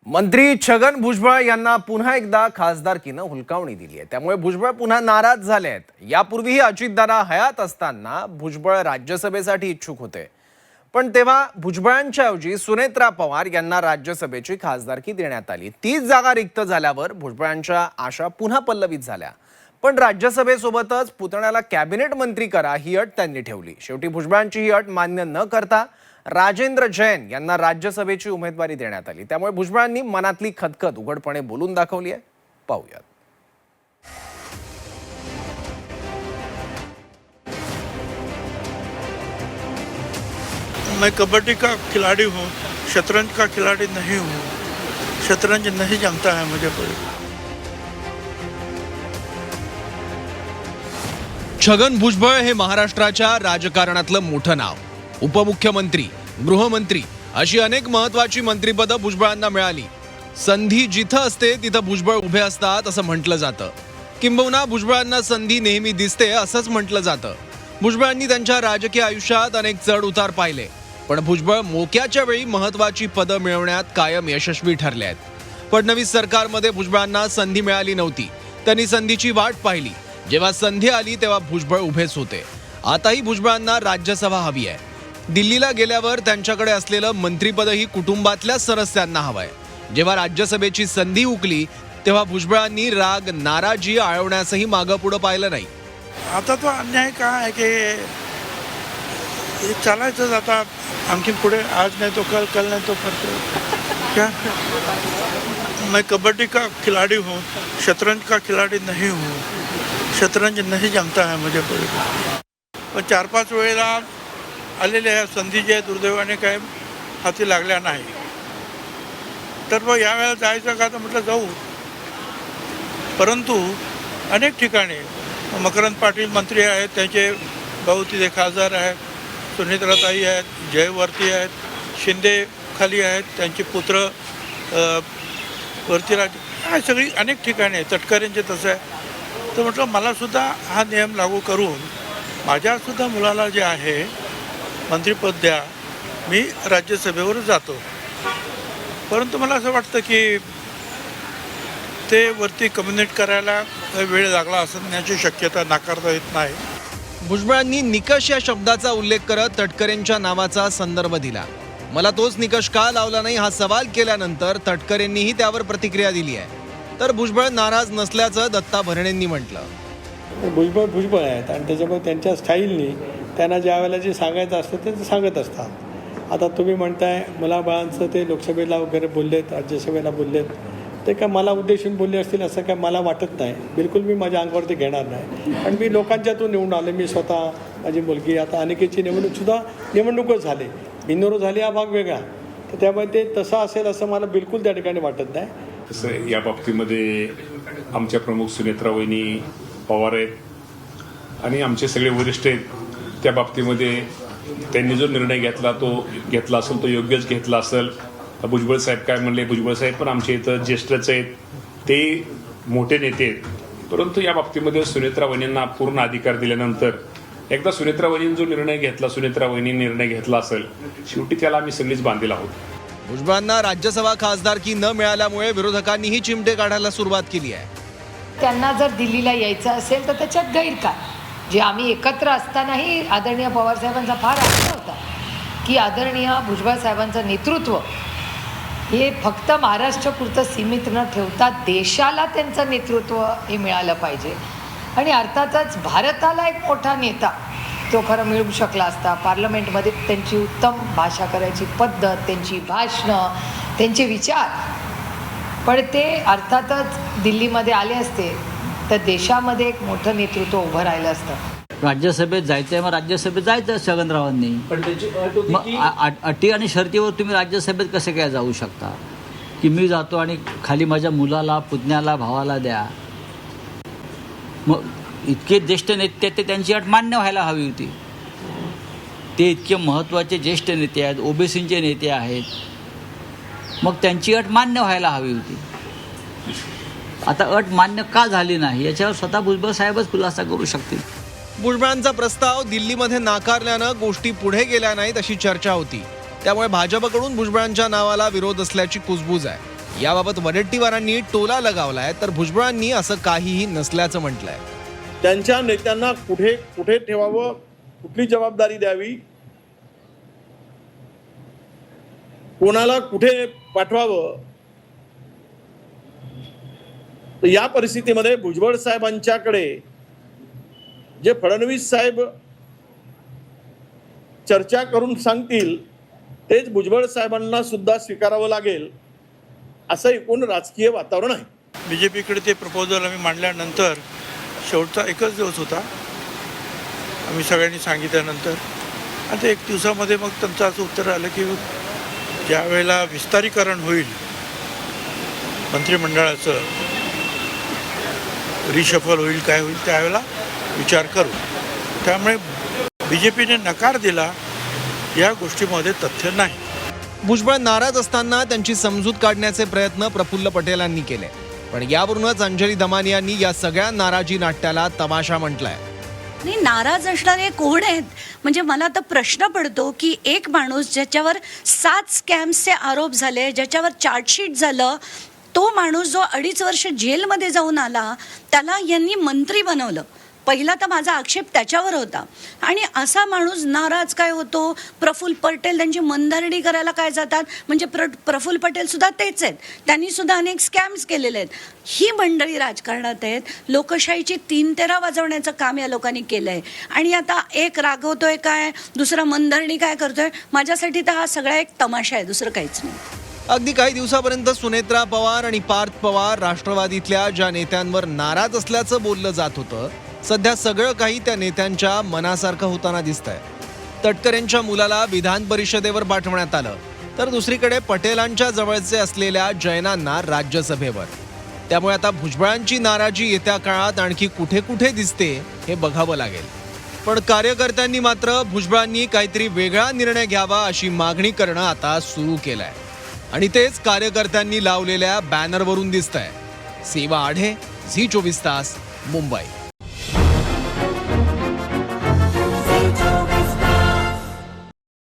मंत्री छगन भुजबळ यांना पुन्हा एकदा खासदारकीनं हुलकावणी दिली आहे। त्यामुळे भुजबळ पुन्हा नाराज झाले आहेत। यापूर्वीही अजितदादा हयात असताना भुजबळ राज्यसभेसाठी इच्छुक होते, पण तेव्हा भुजबळांच्या ऐवजी सुनेत्रा पवार यांना राज्यसभेची खासदारकी देण्यात आली। 30 जागा रिक्त झाल्यावर भुजबळांच्या आशा पुन्हा पल्लवित झाल्या, पण राज्यसभेसोबतच पुतण्याला कॅबिनेट मंत्री करा ही अट त्यांनी ठेवली। शेवटी भुजबळांची ही अट मान्य न करता राजेंद्र जैन यांना राज्यसभेची उमेदवारी देण्यात आली। त्यामुळे भुजबळांनी मनातली खदखद उघडपणे बोलून दाखवली आहे। पाहूयात। मैं कबड्डी का खिलाड़ी हूँ, शतरंज का खिलाड़ी नहीं हूँ। शतरंज नहीं जमता है मुझे कोई। छगन भुजबळ हे महाराष्ट्राच्या राजकारणातलं मोठं नाव। उपमुख्यमंत्री, गृहमंत्री अशी अनेक महत्त्वाची मंत्रिपदं भुजबळांना मिळाली। संधी जिथं असते तिथं भुजबळ उभे असतात असं म्हटलं जातं। किंबहुना भुजबळांना संधी नेहमी दिसते असंच म्हटलं जातं। भुजबळांनी त्यांच्या राजकीय आयुष्यात अनेक चढ उतार पाहिले, पण भुजबळ मोक्याच्या वेळी महत्त्वाची पदं मिळवण्यात कायम यशस्वी ठरले आहेत। फडणवीस सरकारमध्ये भुजबळांना संधी मिळाली नव्हती, त्यांनी संधीची वाट पाहिली। जेव्हा संधी आली तेव्हा भुजबळ उभेच होते। आताही भुजबळांना राज्यसभा हवी आहे। दिल्लीला गेल्यावर त्यांच्याकडे असलेलं मंत्रिपदही कुटुंबातल्या सदस्यांना हवंय। जेव्हा राज्यसभेची संधी हुकली तेव्हा भुजबळांनी राग नाराजी आळवण्यासही मागं पुढं पाहिलं नाही। आता तो अन्याय का आहे की हे चालायचं आता आणखीन पुढे, आज नहीं तो कल, कल नहीं तो परसों। क्या मैं कबड्डी का खिलाड़ी हूँ, शतरंज का खिलाड़ी नहीं हूँ। शतरंज नहीं जमता है मुझे कोई। पण 4-5 वेळेला आलेल्या ह्या संधी जे दुर्दैवाने काय हाती लागल्या नाही, तर मग यावेळेला जायचं का तर म्हटलं जाऊ। परंतु अनेक ठिकाणी मकरंद पाटील मंत्री आहेत, त्यांचे भाऊ तिथे खासदार आहेत, सुनेत्राताई आहेत, जयवर्ती आहेत, शिंदे खाली आहेत, त्यांचे पुत्र वरती राज, सगळी अनेक ठिकाणी आहे। तटकरेंचे तसं आहे। तर म्हटलं मलासुद्धा हा नियम लागू करून माझ्यासुद्धा मुलाला जे आहे मंत्रिपद द्या, मी राज्यसभेवर जातो। परंतु मला असं वाटतं की ते वरती कम्युनिकेट करायला वेळ लागला असण्याची शक्यता नाकारता येत नाही। भुजबळांनी निकष या शब्दाचा उल्लेख करत तटकरेंच्या नावाचा संदर्भ दिला। मला तोच निकष का लावला नाही हा सवाल केल्यानंतर तटकरेंनीही त्यावर प्रतिक्रिया दिली आहे। तर भुजबळ नाराज नसल्याचं दत्ता भरणेंनी म्हटलं। भुजबळ आहेत आणि त्याच्यामुळे त्यांच्या स्टाईलनी त्यांना ज्या वेळेला जे सांगायचं असतं ते सांगत असतात। आता तुम्ही म्हणताय मुलाबाळांचं ते लोकसभेला वगैरे बोललेत, राज्यसभेला बोललेत, ते काय मला उद्देशून बोलले असतील असं काय मला वाटत नाही। बिलकुल मी माझ्या अंगावरती घेणार नाही। पण मी लोकांच्यातून निवडून आले, मी स्वतः, माझी मुलगी, आता अनिकेतची निवडणूकसुद्धा निवडणूकच झाली, बिनविरोध झाली हा भाग वेगळा। तर त्यामुळे ते तसं असेल असं मला बिलकुल त्या ठिकाणी वाटत नाही। तसं या बाबतीमध्ये आमच्या प्रमुख सुनेत्रा वहिनी पवार आहेत आणि आमचे सगळे वरिष्ठ आहेत। त्या बाबतीमध्ये त्यांनी जो निर्णय घेतला तो घेतला असेल, तो योग्यच घेतला असेल। भुजबळ साहेब काय म्हणले, भुजबळ साहेब पण आमच्या इथं ज्येष्ठच आहेत, ते मोठे नेते आहेत। परंतु या बाबतीमध्ये सुनेत्रा वहिनींना पूर्ण अधिकार दिल्यानंतर एकदा सुनेत्रा वहिनींनी जो निर्णय घेतला, सुनेत्रा वहिनींनी निर्णय घेतला असेल, शेवटी त्याला आम्ही सगळीच बांधील आहोत। भुजबळांना राज्यसभा खासदारकी न मिळाल्यामुळे विरोधकांनीही चिमटे काढायला सुरुवात केली आहे। त्यांना जर दिल्लीला यायचं असेल तर त्याच्यात गैर काय? जे आम्ही एकत्र असतानाही आदरणीय पवारसाहेबांचा फार आग्रह होता की आदरणीय भुजबळ साहेबांचं नेतृत्व हे फक्त महाराष्ट्रापुरतं सीमित न ठेवता देशाला त्यांचं नेतृत्व हे मिळालं पाहिजे। आणि अर्थातच भारताला एक मोठा नेता तो खरं मिळू शकला असता। पार्लमेंटमध्ये त्यांची उत्तम भाषा करायची पद्धत, त्यांची भाषणं, त्यांचे विचार, पण ते अर्थातच दिल्लीमध्ये आले असते तर देशामध्ये एक मोठं नेतृत्व उभं राहिलं असतं। राज्यसभेत जायचं आहे, मग राज्यसभेत जायचं छगनरावांनी। मग अटी आणि शर्तीवर तुम्ही राज्यसभेत कसे काय जाऊ शकता की मी जातो आणि खाली माझ्या मुलाला, पुतण्याला, भावाला द्या? मग इतके ज्येष्ठ नेते ते त्यांची अट मान्य व्हायला हवी होती। ते इतके महत्त्वाचे ज्येष्ठ नेते आहेत, ओबीसीचे नेते आहेत, मग त्यांची अट मान्य व्हायला हवी होती। आता अट मान्य का झाली नाही याच्यावर स्वतः भुजबळ साहेबच खुलासा करू शकतील। भुजबळांचा प्रस्ताव दिल्लीमध्ये नाकारल्यानं गोष्टी पुढे गेल्या नाहीत अशी चर्चा होती। त्यामुळे भाजपकडून भुजबळांच्या नावाला विरोध असल्याची कुजबूज आहे। याबाबत वडेट्टीवारांनी टोला लगावलाय, तर भुजबळांनी असं काहीही नसल्याचं म्हटलंय. त्यांच्या नेत्यांना कुठे कुठे ठेवावं, कुठली जबाबदारी द्यावी, कोणाला कुठे पाठवावं, तर या परिस्थितीमध्ये भुजबळ साहेबांच्याकडे जे फडणवीस साहेब चर्चा करून सांगतील तेच भुजबळ साहेबांना सुद्धा स्वीकारावं लागेल, असं एकूण राजकीय वातावरण आहे. BJPकडे ते प्रपोजल आम्ही मांडल्यानंतर शेवटचा एकच दिवस होता, आम्ही सगळ्यांनी सांगितल्यानंतर. आता 1 दिवसामध्ये मग त्यांचं असं उत्तर आलं की ज्या वेळेला विस्तारीकरण होईल मंत्रिमंडळाचं, रिशफल होईल, काय होईल, त्यावेळेला विचार करू. त्यामुळे BJPने नकार दिला या गोष्टीमध्ये तथ्य नाही. भुजबळ नाराज असताना त्यांची समजूत काढण्याचे प्रयत्न प्रफुल्ल पटेलांनी केले, पण यावरूनच अंजली दमानियांनी या सगळ्या नाराजी नाट्याला तमाशा म्हटलाय. नाही, नाराज असणारे कोण आहेत? म्हणजे मला तर प्रश्न पडतो की एक माणूस ज्याच्यावर 7 स्कॅम्सचे आरोप झाले, ज्याच्यावर चार्जशीट झालं, तो माणूस जो 2.5 वर्ष जेलमध्ये जाऊन आला, त्याला यांनी मंत्री बनवलं. पहिला तर माझा आक्षेप त्याच्यावर होता. आणि असा माणूस नाराज काय होतो? प्रफुल्ल पटेल त्यांची मनधरणी करायला काय जातात? म्हणजे प्रफुल्ल पटेल सुद्धा तेच आहेत, त्यांनी सुद्धा अनेक स्कॅम्स केलेले आहेत. ही मंडळी राजकारणात आहेत. लोकशाहीची 3-3 वाजवण्याचं काम या लोकांनी केलं आहे. आणि आता एक रागवतोय काय, दुसरा मनधरणी काय करतोय. माझ्यासाठी तर हा सगळा एक तमाशा आहे, दुसरं काहीच नाही. अगदी काही दिवसापर्यंत सुनेत्रा पवार आणि पार्थ पवार राष्ट्रवादीतल्या ज्या नेत्यांवर नाराज असल्याचं बोललं जात होतं, सध्या सगळं काही त्या नेत्यांच्या मनासारखं होताना दिसतंय. तटकरेंच्या मुलाला विधान परिषदेवर पाठवण्यात आलं, तर दुसरीकडे पटेलांच्या जवळचे असलेल्या जैनांना राज्यसभेवर. त्यामुळे आता भुजबळांची नाराजी येत्या काळात आणखी कुठे कुठे दिसते हे बघावं लागेल. पण कार्यकर्त्यांनी मात्र भुजबळांनी काहीतरी वेगळा निर्णय घ्यावा अशी मागणी करणं आता सुरू केलंय. आणि तेच कार्यकर्त्यांनी लावलेल्या बॅनरवरून दिसतंय. सेवा आढे, झी 24 तास, मुंबई.